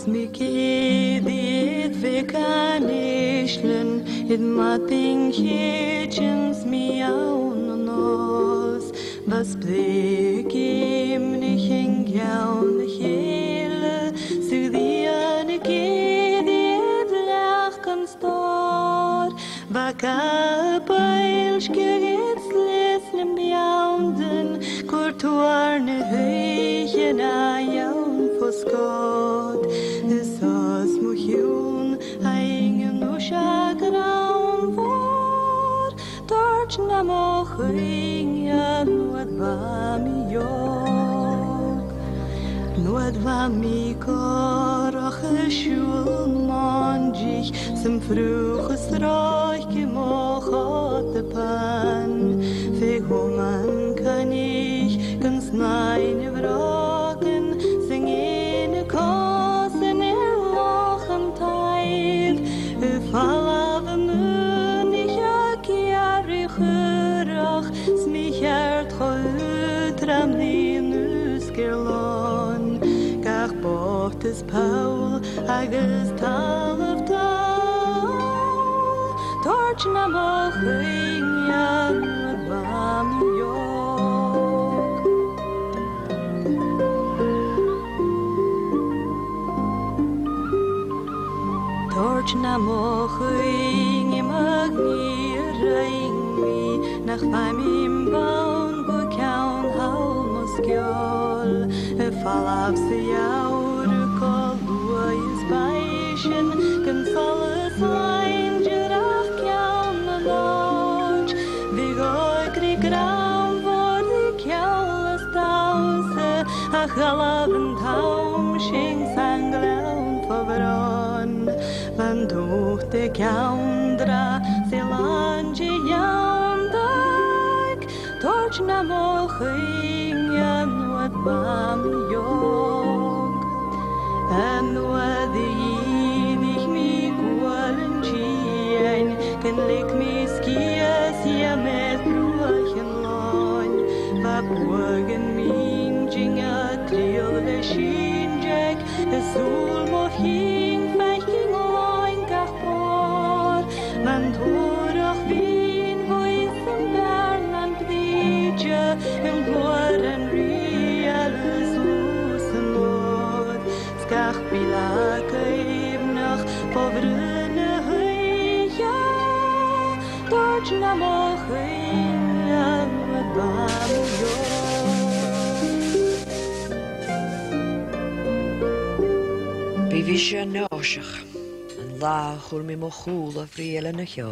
Smikid vekanishlen it mating hitchens me on nos was blikim nichen gaun hele su die ged lach kan stor vakapails gegets lesnem bjaunden kurtuarne heyna jaun foskot esas muhun haingen no shagraun vor torch na moching ya nuad va mi korach shul manjich zum fruches reich gemochat de pan fe man kann ich ganz neine vragen sing in a kosen lachen teil fall av mun ich akiari khurach smich tram din uskelon gar botes paul agus tal of tal torch na moching yan bam yok torch na moching magni ring mi nach beim bauen skjol fall av se jaur kol is baishin kan solas lein gerach kjaun lodge vi går krig ram vor kjaulas tause a halaven taum shing sanglaun povron van duchte kjaundra se lange jaundag torch na moching nuad bam yok nuad ich mi gualen chien ken lek mi skias ja met ruchen loin va burgen min jinga triol de shinjek sul mo hing feching loin gachpor man torach wien wo is in Bernan bridge in Goren Skach bilak nach povrne ja dort na moching mit bam yo Bivisha noshach an la chur mi mo chula friele na jo